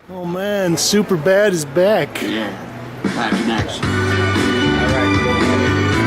Oh man, Super Bad is back. Yeah, back in action.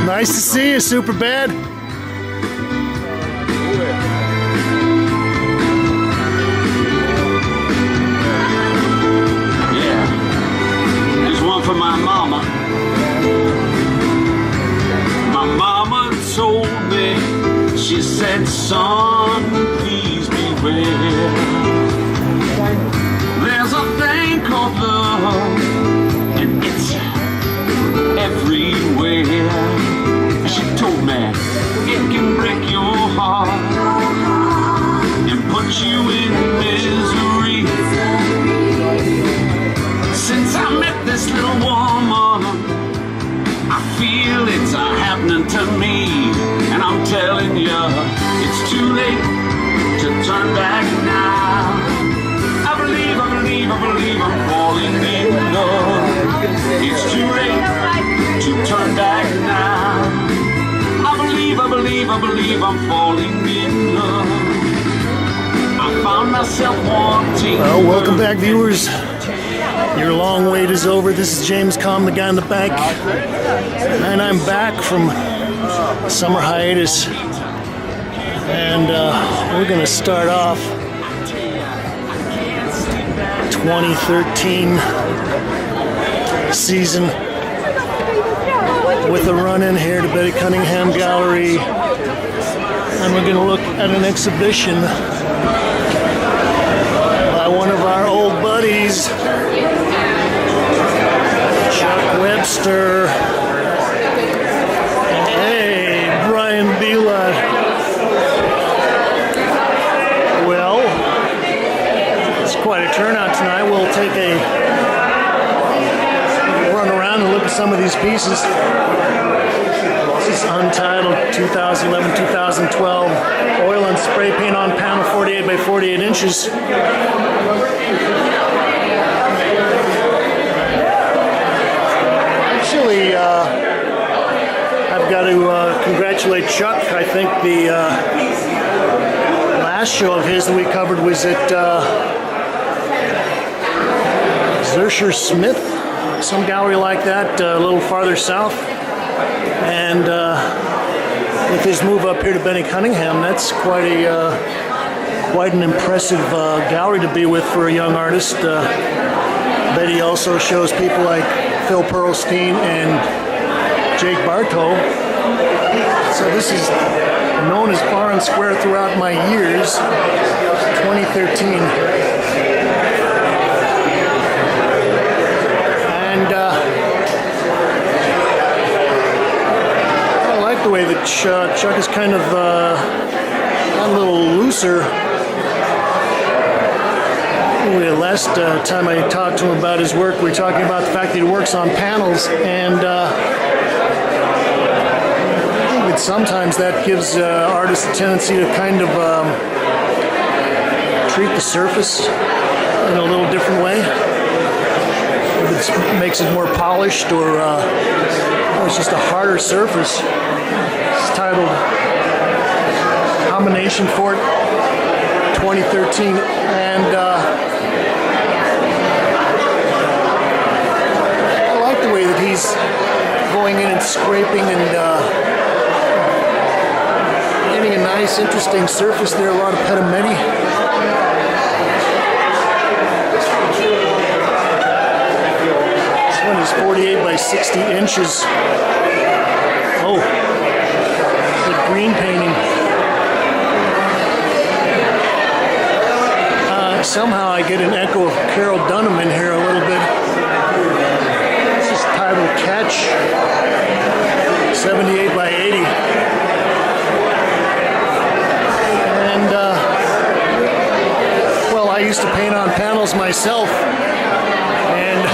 Nice to see you, Super Bad. Yeah, there's one for my mama. My mama told me, she said, son, please beware. There's a thing called love, and it's everywhere. She told me it can break your heart and put you in misery. Since I met this little woman, I feel it's happening to me, and I'm telling you, it's too late to turn back now. I believe I'm falling in love. It's too late to turn back now. I believe I'm falling in love. I found myself wanting. Well, welcome back, viewers. Your long wait is over. This is James Kalm, the guy in the back, and I'm back from summer hiatus, and we're gonna start off 2013 season with a run-in here to Betty Cuningham Gallery, and we're going to look at an exhibition by one of our old buddies, Webster. Hey, Brian Belot. Well, it's quite a turnout tonight. We'll take a run around and look at some of these pieces. This is Untitled 2011-2012 oil and spray paint on panel, 48 by 48 inches. Actually, I've got to congratulate Chuck. I think the last show of his that we covered was at Zersher Smith, some gallery like that, a little farther south. And with his move up here to Betty Cuningham, that's quite an impressive gallery to be with for a young artist. Betty also shows people like Phil Pearlstein and Jake Bartow. So this is known as Far and Square throughout my years, 2013. And I like the way that Chuck is kind of a little looser. Last time I talked to him about his work, we were talking about the fact that he works on panels, and I think that sometimes that gives artists a tendency to kind of treat the surface in a little different way. It makes it more polished, or it's just a harder surface. It's titled Combination Fort 2013, and the way that he's going in and scraping and getting a nice, interesting surface there. A lot of petimenti. This one is 48 by 60 inches. Oh, the green painting. Somehow I get an echo of Carol Dunham in here a little bit. Titled Catch, 78 by 80. And, well, I used to paint on panels myself, and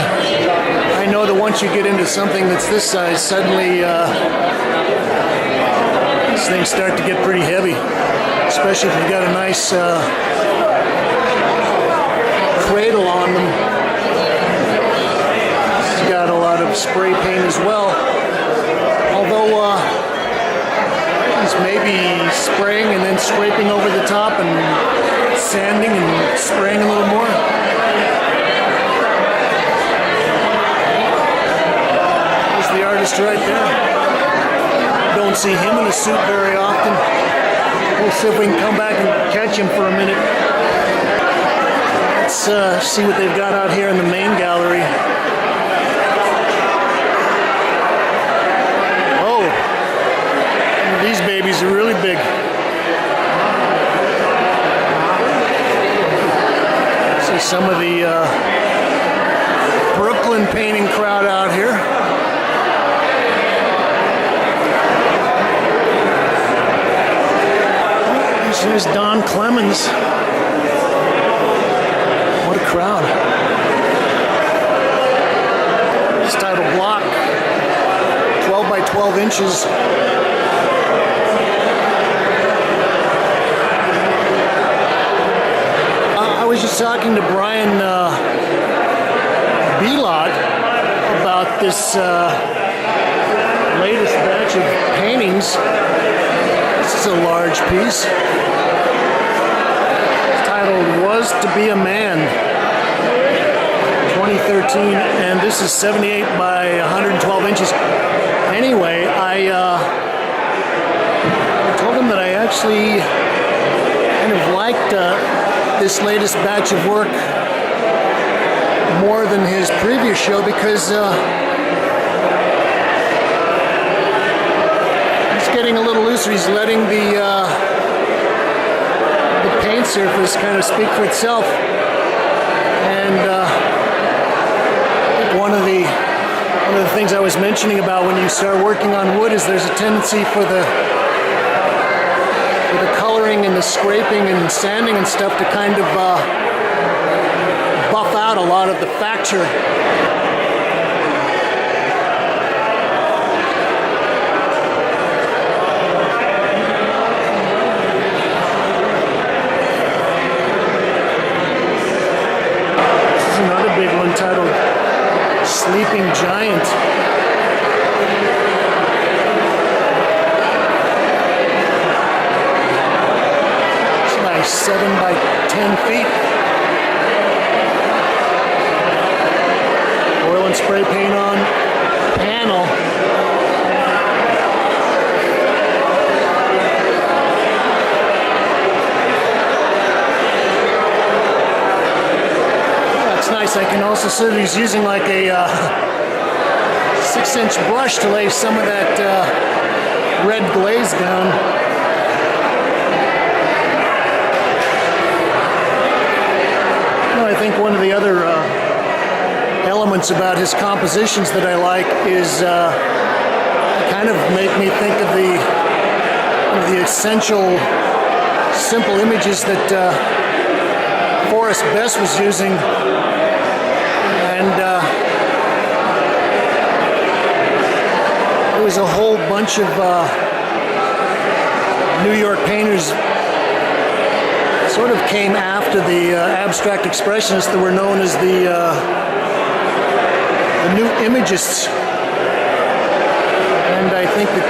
I know that once you get into something that's this size, suddenly these things start to get pretty heavy, especially if you've got a nice cradle on them. Got a lot of spray paint as well, although he's maybe spraying and then scraping over the top and sanding and spraying a little more. artist right there. Don't see him in a suit very often. We'll see if we can come back and catch him for a minute. Let's see what they've got out here in the main gallery. Oh, these babies are really big. See some of the Brooklyn painting crowd out here. Here's Don Clemens. What a crowd. It's titled Block, 12 by 12 inches. I was just talking to Brian Belot about this latest batch of paintings. This is a large piece. It's titled Was to Be a Man, 2013, and this is 78 by 112 inches. Anyway, I told him that I actually kind of liked this latest batch of work more than his previous show because he's getting a little looser. He's letting the paint surface kind of speak for itself. And one of the things I was mentioning about when you start working on wood is there's a tendency for the coloring and the scraping and sanding and stuff to kind of buff out a lot of the facture. This is another big one titled Sleeping Giant. It's like 7 by 10 feet. Oil and spray paint on panel. That's nice. I can also see that he's using like a 6-inch brush to lay some of that red glaze down. Well, I think one of the other elements about his compositions that I like is kind of make me think of the essential, simple images that Forrest Best was using, and there was a whole bunch of New York painters sort of came after the abstract expressionists that were known as the New Imagists, and I think that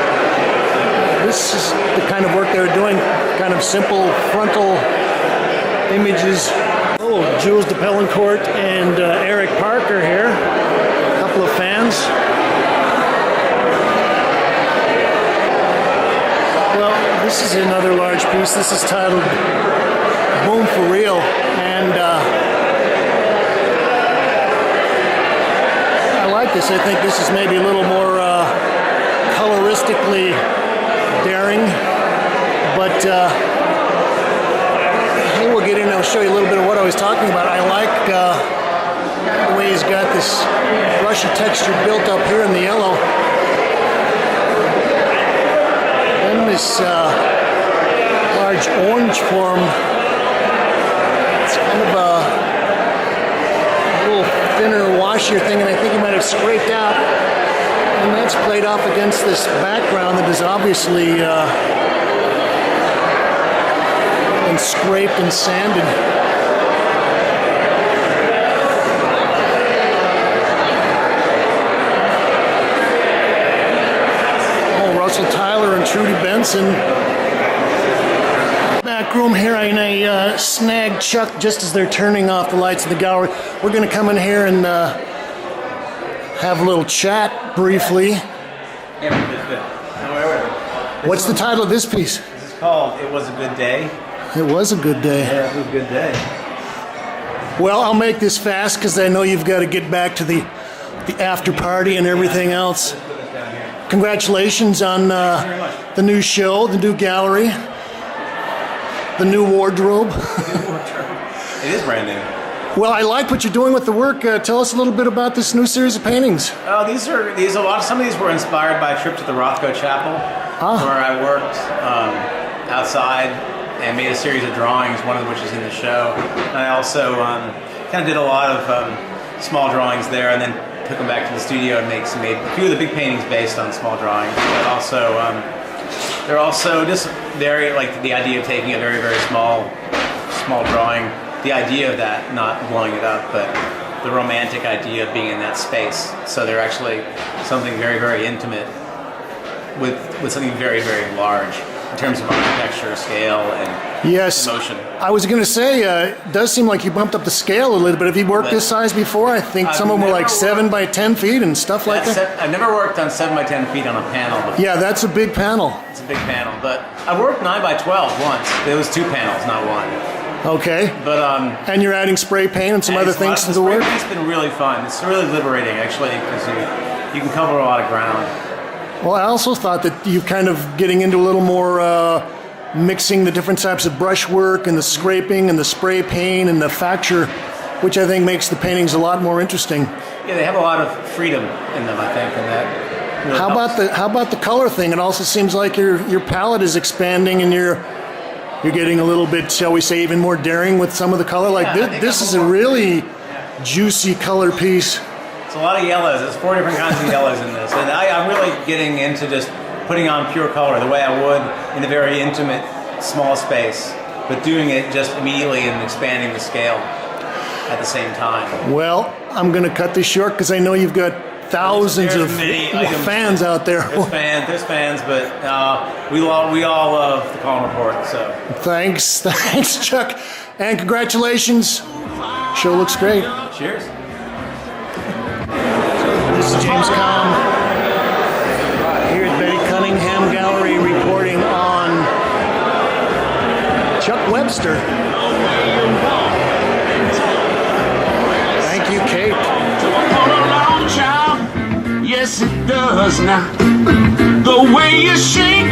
this is the kind of work they were doing, kind of simple frontal images. Oh, Jules de Pellencourt and Eric Parker here, a couple of fans. Well, this is another large piece. This is titled Boom for Real, and I like this. I think this is maybe a little more coloristically daring, but we'll get in and I'll show you a little bit of what I was talking about. I like the way he's got this brushy texture built up here in the yellow. Then this large orange form. It's kind of a little thinner, washier thing, and I think he might have scraped out. And that's played off against this background that is obviously been scraped and sanded. Oh, Russell Tyler and Trudy Benson. Back room here, and I snagged Chuck just as they're turning off the lights in the gallery. We're going to come in here and have a little chat briefly Yeah, it's good. What's the title of this piece? This is called "It Was a Good Day." It was a good day. Yeah, it was a good day. Well, I'll make this fast because I know you've got to get back to the after party and everything else. Congratulations on the new show, the new gallery, the new wardrobe. It is brand new. Well, I like what you're doing with the work. Tell us a little bit about this new series of paintings. Oh, some of these were inspired by a trip to the Rothko Chapel, where I worked outside and made a series of drawings, one of which is in the show. And I also kind of did a lot of small drawings there, and then took them back to the studio and made a few of the big paintings based on small drawings. But also, they're also just very, like, the idea of taking a very, very small drawing, the idea of that, not blowing it up, but the romantic idea of being in that space. So they're actually something very, very intimate with something very, very large in terms of architecture, scale, and emotion. I was going to say, it does seem like you bumped up the scale a little bit. Have you worked this size before? I think some of them were like 7 by 10 feet and stuff like that. I've never worked on 7 by 10 feet on a panel before. Yeah, that's a big panel. It's a big panel, but I worked 9 by 12 once. It was 2 panels, not one. Okay. But and you're adding spray paint and some other things to the work? It's been really fun. It's really liberating, actually, because you can cover a lot of ground. Well, I also thought that you kind of getting into a little more mixing the different types of brushwork and the scraping and the spray paint and the facture, which I think makes the paintings a lot more interesting. Yeah, they have a lot of freedom in them, I think, and that really helps. How about the color thing? It also seems like your palette is expanding and you're getting a little bit, shall we say, even more daring with some of the color. Like this is a really juicy color piece. It's a lot of yellows. There's 4 different kinds of yellows in this. And I'm really getting into just putting on pure color the way I would in a very intimate, small space, but doing it just immediately and expanding the scale at the same time. Well, I'm going to cut this short because I know you've got thousands of fans out there. There's fans, but we all love the Kalm Report. So thanks, Chuck, and congratulations. Show looks great. Cheers. This is James Kalm here at Betty Cuningham Gallery reporting on Chuck Webster. Thank you, Kate. Yes, it does now. The way you shake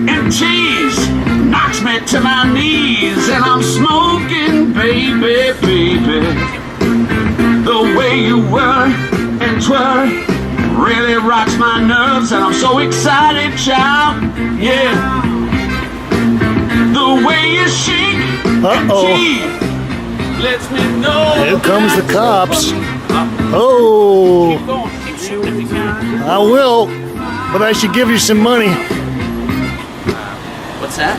and tease knocks me to my knees, and I'm smoking, baby, baby. The way you whir and twirl really rocks my nerves, and I'm so excited, child. Yeah. The way you shake and tease lets me know. Here comes the cops. Oh. Keep going. Keep shooting if you can. I will, but I should give you some money. What's that?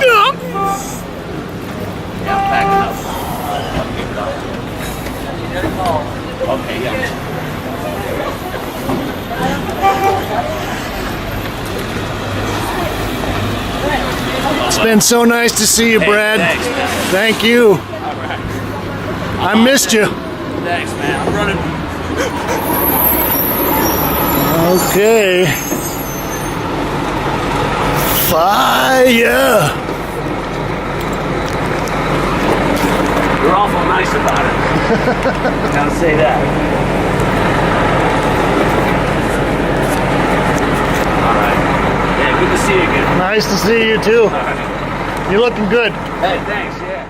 Yeah, I'm packing up. Okay, yeah. It's been so nice to see you, Brad. Thanks, man. Thank you. All right. I missed you. Thanks, man. I'm running. Okay. Fire. You're awful nice about it. Gotta say that. All right. Yeah, good to see you again. Nice to see you too. All right. You're looking good. Hey, thanks. Yeah.